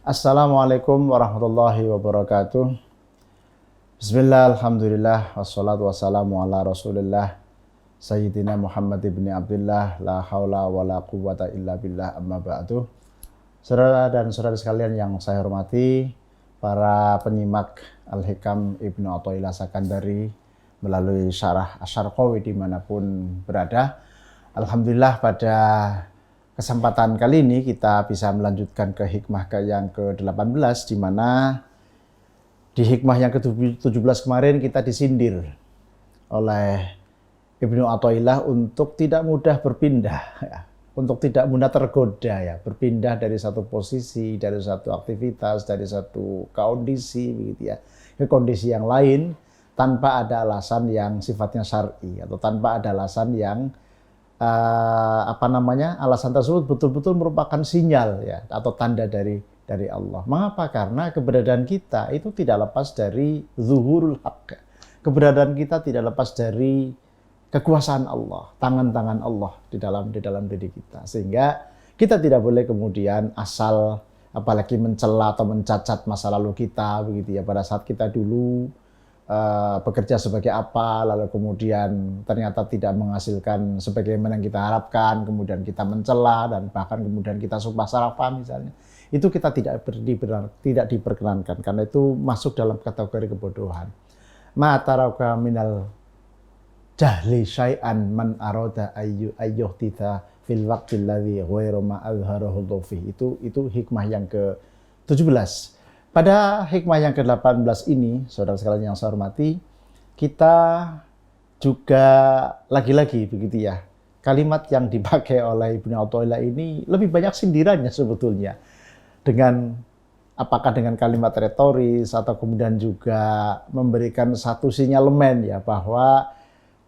Assalamualaikum warahmatullahi wabarakatuh. Bismillah, alhamdulillah, wassalatu wassalamu ala rasulillah Sayyidina Muhammad ibn Abdullah, la hawla wa la quwwata illa billah, amma ba'du. Saudara dan saudara sekalian yang saya hormati, para penyimak Al-Hikam Ibnu Athaillah Sakandari melalui syarah Asy-Syarqawi dimanapun berada. Alhamdulillah pada kesempatan kali ini kita bisa melanjutkan ke hikmah yang ke-18, di mana di hikmah yang ke-17 kemarin kita disindir oleh Ibnu Athaillah untuk tidak mudah berpindah, ya, untuk tidak mudah tergoda, ya, berpindah dari satu posisi, dari satu aktivitas, dari satu kondisi, begitu ya, ke kondisi yang lain tanpa ada alasan yang sifatnya syar'i atau tanpa ada alasan yang alasan tersebut betul-betul merupakan sinyal, ya, atau tanda dari Allah. Mengapa? Karena keberadaan kita itu tidak lepas dari zuhurul haqq. Keberadaan kita tidak lepas dari kekuasaan Allah, tangan-tangan Allah di dalam diri kita. Sehingga kita tidak boleh kemudian asal apalagi mencela atau mencacat masa lalu kita, begitu ya, pada saat kita dulu bekerja sebagai apa, lalu kemudian ternyata tidak menghasilkan sebagaimana yang kita harapkan, kemudian kita mencela dan bahkan kemudian kita sumpah serapah misalnya, itu kita tidak diperkenankan karena itu masuk dalam kategori kebodohan. Ma taraka minal jahli syai'an man arada ayyuhtitha fil waqtil ladzi ghairu ma azharahu fi. Itu hikmah yang ke-17. Pada hikmah yang ke-18 ini, saudara sekalian yang saya hormati, kita juga lagi-lagi begitu ya, kalimat yang dipakai oleh Ibnu Athaillah ini lebih banyak sindirannya sebetulnya. Apakah dengan kalimat retoris atau kemudian juga memberikan satu sinyalemen, ya, bahwa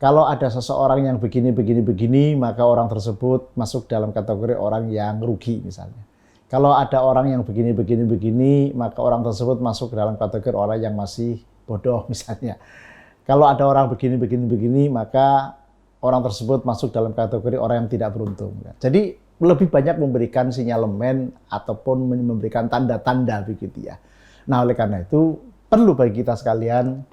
kalau ada seseorang yang begini, maka orang tersebut masuk dalam kategori orang yang rugi misalnya. Kalau ada orang yang begini, maka orang tersebut masuk dalam kategori orang yang masih bodoh misalnya. Kalau ada orang begini, maka orang tersebut masuk dalam kategori orang yang tidak beruntung. Jadi lebih banyak memberikan sinyalemen ataupun memberikan tanda-tanda begitu ya. Nah, oleh karena itu perlu bagi kita sekalian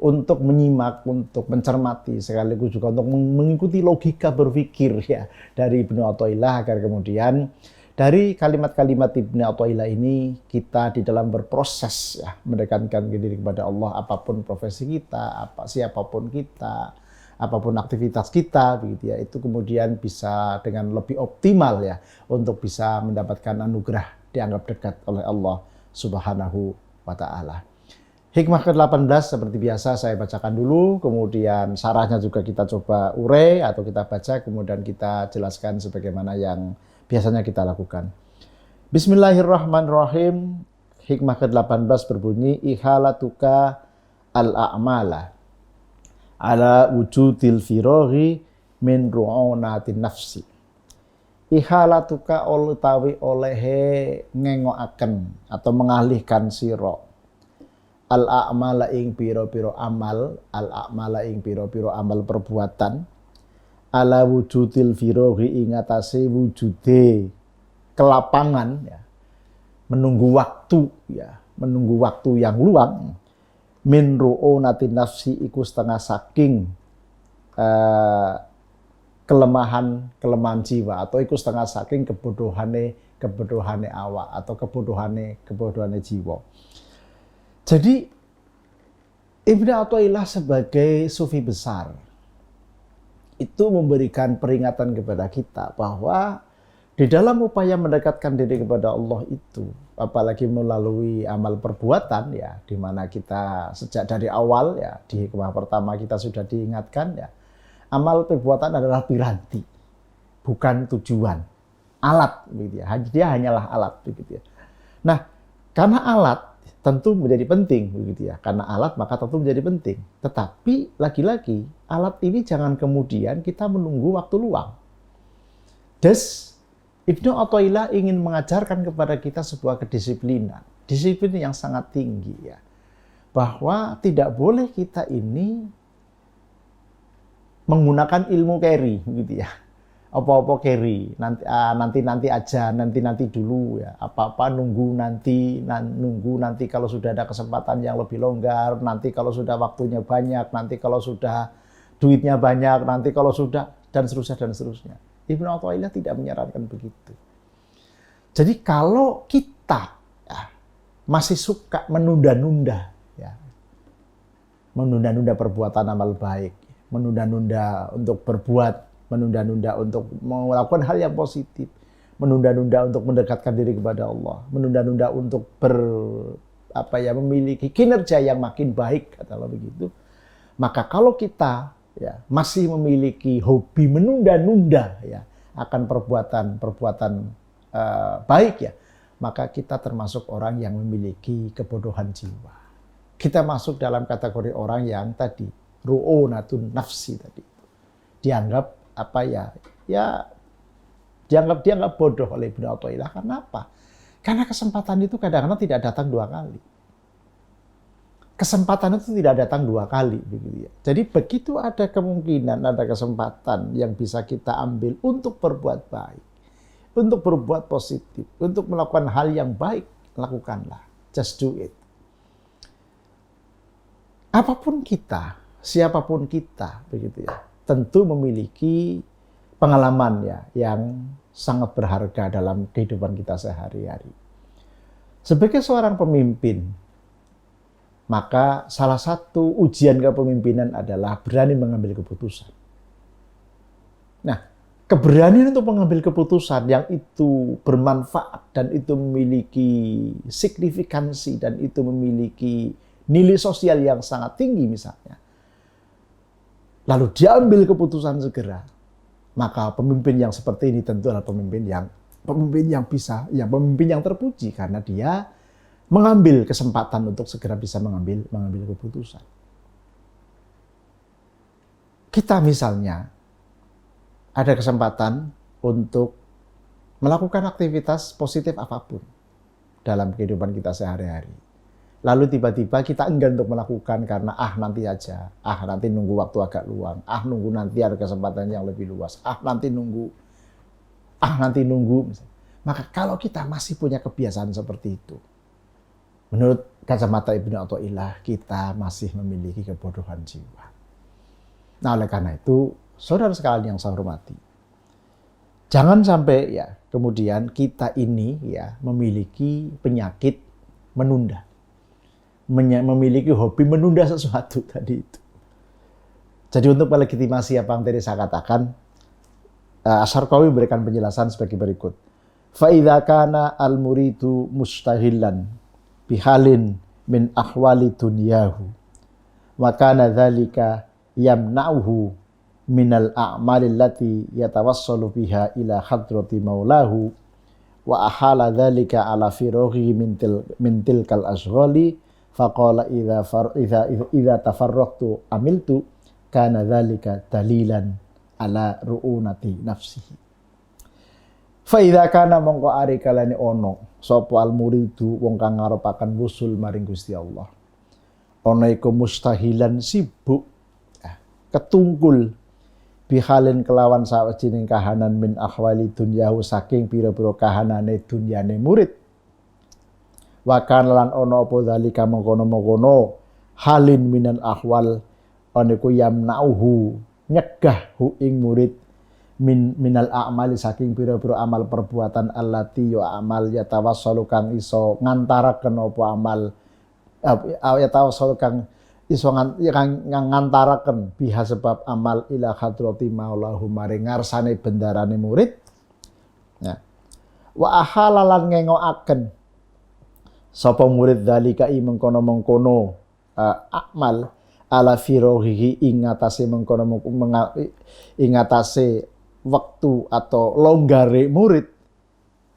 untuk menyimak, untuk mencermati, sekaligus juga untuk mengikuti logika berpikir ya dari Ibnu Athaillah, agar kemudian dari kalimat-kalimat Ibnu Athaillah ini kita di dalam berproses, ya, mendekatkan diri kepada Allah, apapun profesi kita, siapapun kita, apapun aktivitas kita, begitu ya, itu kemudian bisa dengan lebih optimal, ya, untuk bisa mendapatkan anugerah dianggap dekat oleh Allah Subhanahu wa taala. Hikmah ke-18 seperti biasa saya bacakan dulu, kemudian syarahnya juga kita coba urai atau kita baca, kemudian kita jelaskan sebagaimana yang biasanya kita lakukan. Bismillahirrahmanirrahim. Hikmah ke-18 berbunyi, ihalatuka al-a'mala ala wujudil firaghi min ru'unatin nafsi. Ihalatuka utawi olehe ngengokaken atau mengalihkan sira al-a'mala ing pira-pira amal, al-a'mala ing pira-pira amal perbuatan, ala wujudil firaghi ing atase wujude kelapangan, ya, menunggu waktu, ya, menunggu waktu yang luang, min ru'unatin nafsi iku setengah saking kelemahan jiwa, atau iku setengah saking kebodohane awak atau kebodohane jiwa. Jadi Ibnu Athaillah sebagai sufi besar itu memberikan peringatan kepada kita bahwa di dalam upaya mendekatkan diri kepada Allah itu, apalagi melalui amal perbuatan, ya, di mana kita sejak dari awal, ya, di hikmah pertama kita sudah diingatkan, ya, amal perbuatan adalah piranti, bukan tujuan, alat, begitu ya. Dia hanyalah alat, begitu ya. Nah, karena alat tentu menjadi penting, begitu ya. Karena alat maka tentu menjadi penting. Tetapi lagi-lagi alat ini jangan kemudian kita menunggu waktu luang. Ibnu Athaillah ingin mengajarkan kepada kita sebuah kedisiplinan, disiplin yang sangat tinggi, ya, bahwa tidak boleh kita ini menggunakan ilmu carry, gitu ya, apa-apa carry, nanti aja, nanti dulu ya, apa-apa nunggu nanti kalau sudah ada kesempatan yang lebih longgar, nanti kalau sudah waktunya banyak, nanti kalau sudah duitnya banyak, nanti kalau sudah dan seterusnya. Ibnu Athaillah tidak menyarankan begitu. Jadi kalau kita ya, masih suka menunda-nunda ya, menunda-nunda perbuatan amal baik, menunda-nunda untuk berbuat, menunda-nunda untuk melakukan hal yang positif, menunda-nunda untuk mendekatkan diri kepada Allah, menunda-nunda untuk memiliki kinerja yang makin baik, katakanlah begitu. Maka kalau kita ya masih memiliki hobi menunda-nunda ya akan perbuatan baik ya, maka kita termasuk orang yang memiliki kebodohan jiwa. Kita masuk dalam kategori orang yang tadi ru'unatun nafsi tadi. Dianggap dianggap bodoh oleh Ibnu Athaillah. Karena apa? Karena kesempatan itu kadang-kadang tidak datang dua kali. Kesempatan itu tidak datang dua kali, begitu ya. Jadi begitu ada kemungkinan, ada kesempatan yang bisa kita ambil untuk berbuat baik, untuk berbuat positif, untuk melakukan hal yang baik, lakukanlah. Just do it. Apapun kita, siapapun kita, begitu ya, tentu memiliki pengalaman ya yang sangat berharga dalam kehidupan kita sehari-hari. Sebagai seorang pemimpin, maka salah satu ujian kepemimpinan adalah berani mengambil keputusan. Nah, keberanian untuk mengambil keputusan yang itu bermanfaat dan itu memiliki signifikansi dan itu memiliki nilai sosial yang sangat tinggi misalnya, lalu diambil keputusan segera, maka pemimpin yang seperti ini tentu adalah pemimpin yang terpuji karena dia mengambil kesempatan untuk segera bisa mengambil keputusan. Kita misalnya ada kesempatan untuk melakukan aktivitas positif apapun dalam kehidupan kita sehari-hari. Lalu tiba-tiba kita enggan untuk melakukan karena nanti aja, nanti nunggu waktu agak luang, nunggu nanti ada kesempatan yang lebih luas, nanti nunggu. Maka kalau kita masih punya kebiasaan seperti itu, menurut kacamata Ibnu Athaillah, kita masih memiliki kebodohan jiwa. Nah, oleh karena itu, saudara sekalian yang saya hormati, jangan sampai ya kemudian kita ini ya memiliki penyakit menunda. Memiliki hobi menunda sesuatu tadi itu. Jadi untuk melegitimasi apa yang tadi saya katakan, Asy-Syarqawi memberikan penjelasan sebagai berikut. Fa idza kana al-muridu mustahilan bihalin min ahwali dunyahu wa kana dzalika yamna'uhu minal a'mali allati yatawassalu biha ila hadrati maulahu wa ahala dzalika ala firaghi min tilkal ashghali faqala idza tafarraqtu amiltu kana dzalika dalilan ala ru'unati nafsihi. Fa idza kana mongko ari kalane ono sapa al muridu wong kang ngarepaken wusul maring Gusti Allah. Ono iku mustahilan sibuk ketungkul bihalin kelawan sawijining kahanan min ahwali dunyahu saking pira-pira kahanane dunyane murid. Wa kana lan ono apa zalika mengkono-mengkono halin minal ahwal ana iku yamnauhu nyegah hu ing murid minal a'mali saking pira-pira amal perbuatan allati ya amal yatawassalu kang iso ngantaraken apa amal yatawassalu kang iso ngantaraken biha sebab amal ila hadrati maulahu maring ngarsane bendarane murid. Ya. Wa ahalalan ngengokaken sapa murid dzalika mengkono-mengkono amal ala firaghihi ing atase waktu atau longgare murid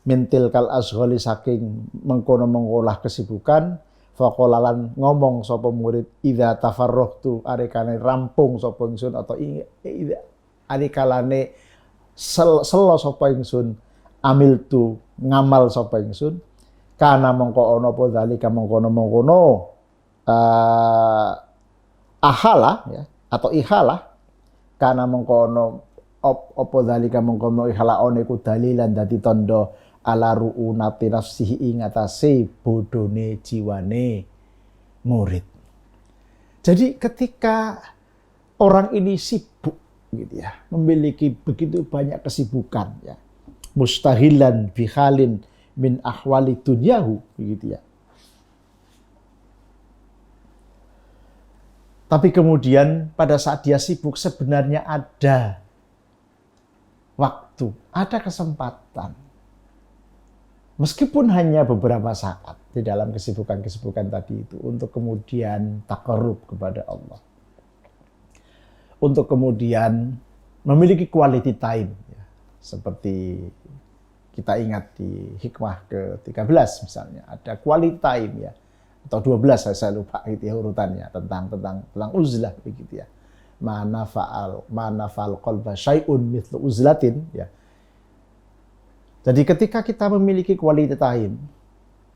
mintil kal azghali saking mengkono-mengolah kesibukan faqalalan ngomong sapa murid idza tafarraqtu arekane rampung sapa ingsun atau arekalane selo sapa ingsun amiltu ngamal sapa ingsun kana mongko ana apa zalika mengkono-mengkono ahala ya atau ihalah kana mengkono Apa dzalika mengkono ikhlaone ku dalilan dadi tondo ala ru'unati nafsihi ing atase bodone jiwane murid. Jadi ketika orang ini sibuk gitu ya, memiliki begitu banyak kesibukan ya, mustahilan bihalin min ahwali dunyahu gitu ya. Tapi kemudian pada saat dia sibuk sebenarnya ada waktu, ada kesempatan. Meskipun hanya beberapa saat di dalam kesibukan-kesibukan tadi itu untuk kemudian taqarrub kepada Allah. Untuk kemudian memiliki quality time ya. Seperti kita ingat di hikmah ke-13 misalnya ada quality time ya. Atau 12 saya lupa gitu ya urutannya tentang uzlah begitu ya. Mana fa'al qalba syai'un mithlu uzlatin ya. Jadi ketika kita memiliki quality time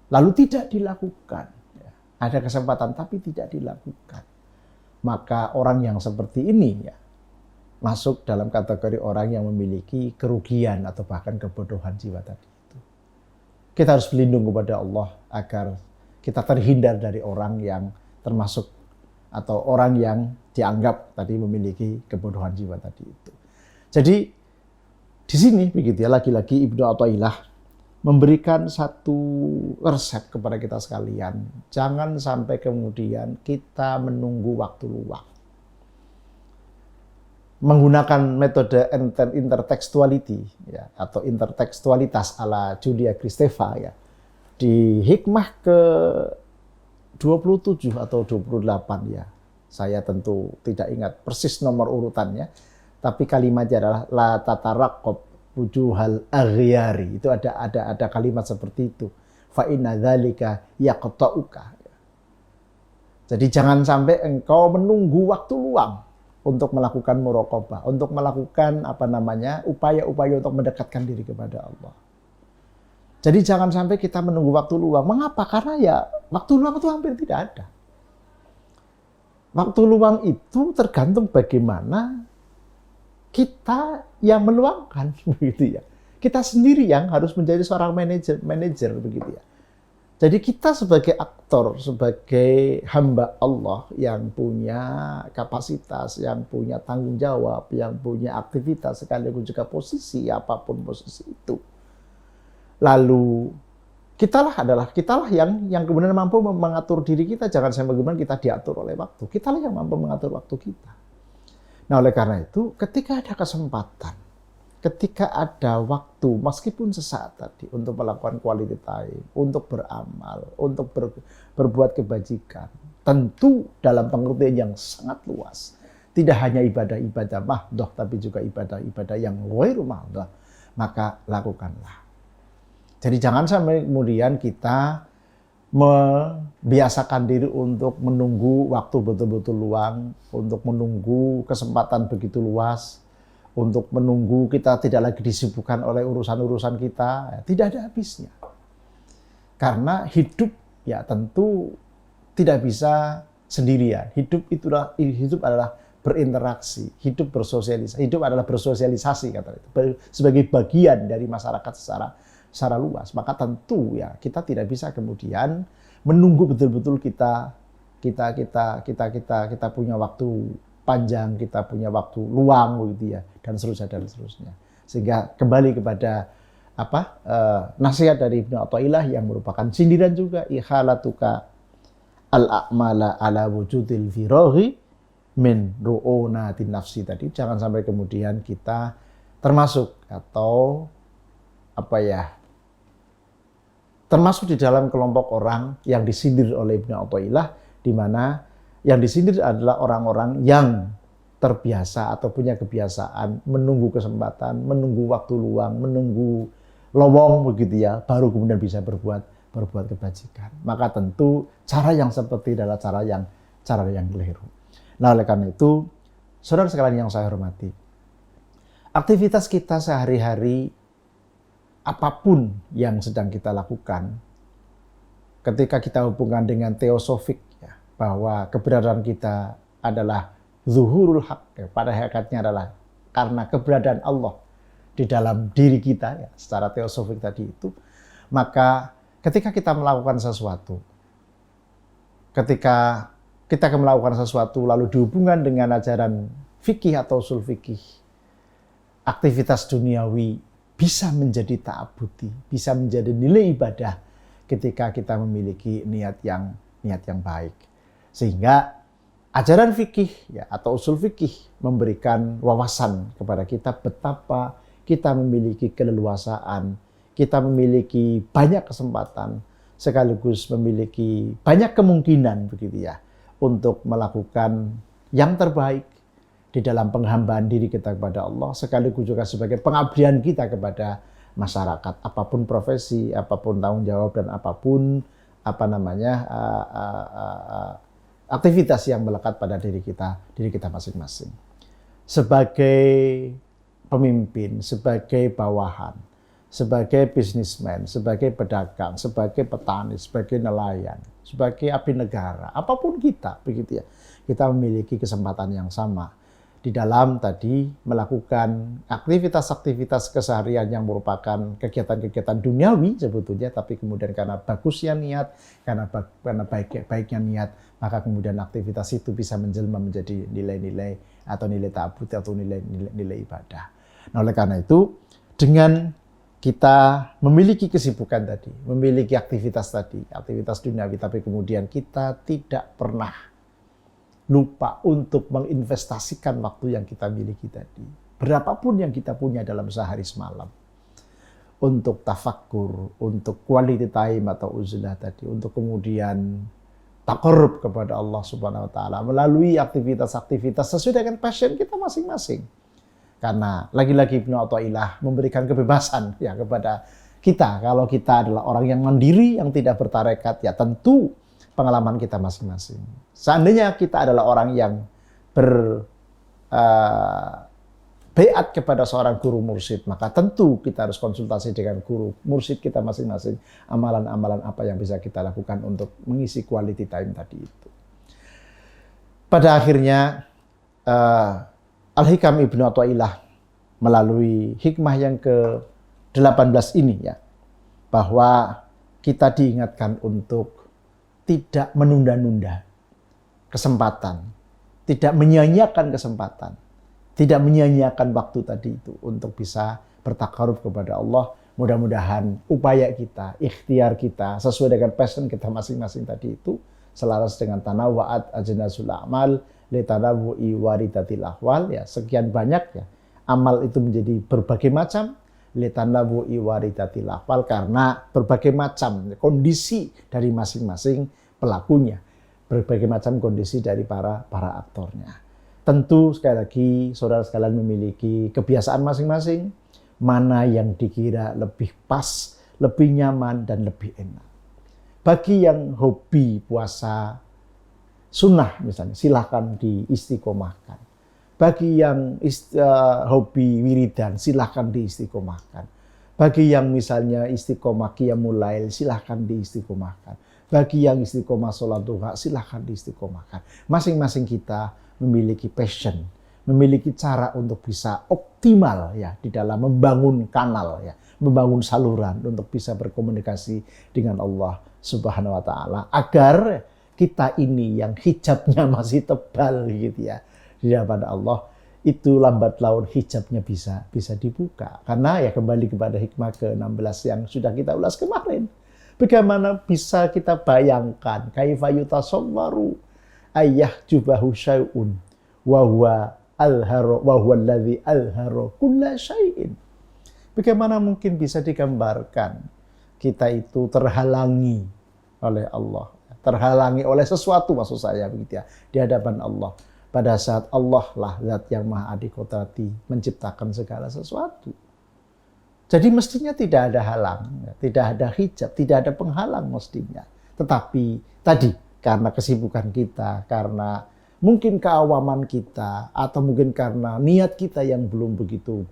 lalu tidak dilakukan ya. Ada kesempatan tapi tidak dilakukan. Maka orang yang seperti ini ya masuk dalam kategori orang yang memiliki kerugian atau bahkan kebodohan jiwa tadi itu. Kita harus berlindung kepada Allah agar kita terhindar dari orang yang termasuk atau orang yang dianggap tadi memiliki kebodohan jiwa tadi itu. Jadi di sini begitu ya lagi-lagi Ibnu Athaillah memberikan satu resep kepada kita sekalian. Jangan sampai kemudian kita menunggu waktu luang. Menggunakan metode intertekstuality ya atau intertekstualitas ala Julia Kristeva ya. Di hikmah ke-27 atau 28 ya. Saya tentu tidak ingat persis nomor urutannya, tapi kalimatnya adalah la tataraqqab wujuhal aghyari. Itu ada kalimat seperti itu. Fa inna dzalika yaqta'uka. Jadi jangan sampai engkau menunggu waktu luang untuk melakukan muraqabah, untuk melakukan upaya-upaya untuk mendekatkan diri kepada Allah. Jadi jangan sampai kita menunggu waktu luang. Mengapa? Karena ya waktu luang itu hampir tidak ada. Waktu luang itu tergantung bagaimana kita yang meluangkan, begitu ya. Kita sendiri yang harus menjadi seorang manajer, begitu ya. Jadi kita sebagai aktor, sebagai hamba Allah yang punya kapasitas, yang punya tanggung jawab, yang punya aktivitas sekaligus juga posisi apapun posisi itu. Lalu kitalah yang kemudian mampu mengatur diri kita. Jangan sampai kemudian kita diatur oleh waktu. Kitalah yang mampu mengatur waktu kita. Nah oleh karena itu ketika ada kesempatan, ketika ada waktu meskipun sesaat tadi untuk melakukan quality time, untuk beramal, untuk berbuat kebajikan, tentu dalam pengertian yang sangat luas. Tidak hanya ibadah-ibadah mahdhah tapi juga ibadah-ibadah yang ghairu mahdhah, maka lakukanlah. Jadi jangan sampai kemudian kita membiasakan diri untuk menunggu waktu betul-betul luang, untuk menunggu kesempatan begitu luas, untuk menunggu kita tidak lagi disibukkan oleh urusan-urusan kita, tidak ada habisnya. Karena hidup ya tentu tidak bisa sendirian. Hidup adalah berinteraksi, hidup bersosialisasi, hidup adalah bersosialisasi kata itu, sebagai bagian dari masyarakat secara luas. Maka tentu ya kita tidak bisa kemudian menunggu betul-betul kita punya waktu panjang, kita punya waktu luang gitu ya, dan seterusnya. Sehingga kembali kepada nasihat dari Ibnu Athaillah yang merupakan sindiran juga, ikhalatuka al-a'mala ala wujudil firaghi min ru'unatin nafsi tadi. Jangan sampai kemudian kita termasuk atau termasuk di dalam kelompok orang yang disindir oleh Ibnu Athaillah, di mana yang disindir adalah orang-orang yang terbiasa atau punya kebiasaan menunggu kesempatan, menunggu waktu luang, menunggu lowong begitu ya, baru kemudian bisa berbuat kebajikan. Maka tentu cara yang seperti adalah cara yang keliru. Nah, oleh karena itu, saudara sekalian yang saya hormati, aktivitas kita sehari-hari apapun yang sedang kita lakukan, ketika kita hubungkan dengan teosofik, ya, bahwa keberadaan kita adalah zuhurul haq, ya, pada hakikatnya adalah karena keberadaan Allah di dalam diri kita ya, secara teosofik tadi itu, maka ketika kita melakukan sesuatu, ketika kita melakukan sesuatu lalu dihubungkan dengan ajaran fikih atau usul fikih, aktivitas duniawi bisa menjadi ta'abudi, bisa menjadi nilai ibadah ketika kita memiliki niat yang baik. Sehingga ajaran fikih ya, atau usul fikih memberikan wawasan kepada kita betapa kita memiliki keleluasaan, kita memiliki banyak kesempatan, sekaligus memiliki banyak kemungkinan begitu ya untuk melakukan yang terbaik di dalam penghambaan diri kita kepada Allah, sekaligus juga sebagai pengabdian kita kepada masyarakat, apapun profesi, apapun tanggung jawab, dan apapun aktivitas yang melekat pada diri kita masing-masing. Sebagai pemimpin, sebagai bawahan, sebagai bisnismen, sebagai pedagang, sebagai petani, sebagai nelayan, sebagai abdi negara, apapun kita, begitu ya, kita memiliki kesempatan yang sama di dalam tadi melakukan aktivitas-aktivitas keseharian yang merupakan kegiatan-kegiatan duniawi sebetulnya, tapi kemudian karena bagusnya niat, karena baiknya niat, maka kemudian aktivitas itu bisa menjelma menjadi nilai-nilai atau nilai ta'abud atau nilai ibadah. Nah, oleh karena itu, dengan kita memiliki kesibukan tadi, memiliki aktivitas tadi, aktivitas duniawi, tapi kemudian kita tidak pernah lupa untuk menginvestasikan waktu yang kita miliki tadi. Berapapun yang kita punya dalam sehari semalam. Untuk tafakkur, untuk quality time atau uzlah tadi, untuk kemudian taqarrub kepada Allah Subhanahu wa taala melalui aktivitas-aktivitas sesuai dengan passion kita masing-masing. Karena lagi-lagi Ibnu Athaillah memberikan kebebasan ya kepada kita. Kalau kita adalah orang yang mandiri, yang tidak bertarekat, ya tentu pengalaman kita masing-masing. Seandainya kita adalah orang yang beat kepada seorang guru mursyid, maka tentu kita harus konsultasi dengan guru mursyid kita masing-masing. Amalan-amalan apa yang bisa kita lakukan untuk mengisi quality time tadi itu. Pada akhirnya, Al-Hikam Ibnu Athaillah melalui hikmah yang ke-18 ini ya, bahwa kita diingatkan untuk tidak menunda-nunda kesempatan, tidak menyia-nyiakan kesempatan, tidak menyia-nyiakan waktu tadi itu untuk bisa bertakarub kepada Allah. Mudah-mudahan upaya kita, ikhtiar kita, sesuai dengan passion kita masing-masing tadi itu, selaras dengan tanawwa'at ajnasul a'mal li tanawwu'i waridatil ahwal, ya sekian banyak ya amal itu menjadi berbagai macam li tanawwu'i waridatil ahwal, karena berbagai macam kondisi dari masing-masing pelakunya, berbagai macam kondisi dari para aktornya. Tentu sekali lagi saudara sekalian memiliki kebiasaan masing-masing, mana yang dikira lebih pas, lebih nyaman, dan lebih enak. Bagi yang hobi puasa sunnah misalnya, silahkan diistiqomahkan. Bagi yang hobi wiridan, silahkan diistiqomahkan. Bagi yang misalnya istiqomah qiyamul lail, silahkan diistiqomahkan. Bagi yang istiqomah sholat duha, silahkan diistiqomahkan. Masing-masing kita memiliki passion, memiliki cara untuk bisa optimal ya di dalam membangun kanal ya, membangun saluran untuk bisa berkomunikasi dengan Allah Subhanahu wa taala, agar kita ini yang hijabnya masih tebal gitu ya di hadapan Allah, itu lambat laun hijabnya bisa dibuka. Karena ya kembali kepada hikmah ke-16 yang sudah kita ulas kemarin. Bagaimana bisa kita bayangkan kaifa yutasawwaru ayyah jubahu syai'un wa huwa alladzi alhara kulla syai'in. Bagaimana mungkin bisa digambarkan kita itu terhalangi oleh Allah, terhalangi oleh sesuatu maksud saya begitu ya di hadapan Allah, pada saat Allah lah zat yang maha adikodrati menciptakan segala sesuatu. Jadi mestinya tidak ada halang, tidak ada hijab, tidak ada penghalang mestinya. Tetapi tadi karena kesibukan kita, karena mungkin keawaman kita, atau mungkin karena niat kita yang belum begitu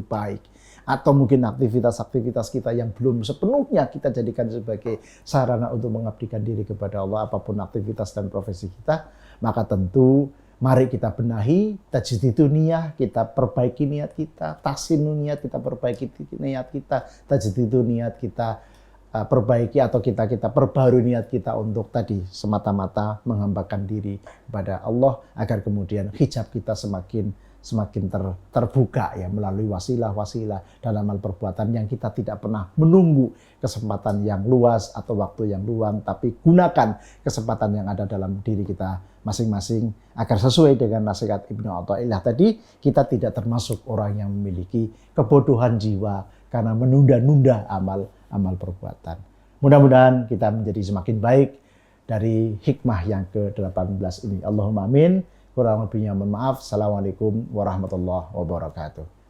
baik, atau mungkin aktivitas-aktivitas kita yang belum sepenuhnya kita jadikan sebagai sarana untuk mengabdikan diri kepada Allah, apapun aktivitas dan profesi kita, maka tentu Mari kita benahi, tajdidun niyah, kita perbaiki niat kita, tahsinun niat, kita perbaiki niat kita, tajdidun niat, kita perbaiki atau kita perbarui niat kita untuk tadi semata-mata menghambakan diri kepada Allah agar kemudian hijab kita semakin terbuka ya melalui wasilah-wasilah dalam hal perbuatan yang kita tidak pernah menunggu kesempatan yang luas atau waktu yang luang, tapi gunakan kesempatan yang ada dalam diri kita masing-masing agar sesuai dengan nasihat Ibnu Athaillah tadi, kita tidak termasuk orang yang memiliki kebodohan jiwa karena menunda-nunda amal perbuatan. Mudah-mudahan kita menjadi semakin baik dari hikmah yang ke-18 ini. Allahumma amin. Kurang lebihnya mohon maaf. Assalamualaikum warahmatullahi wabarakatuh.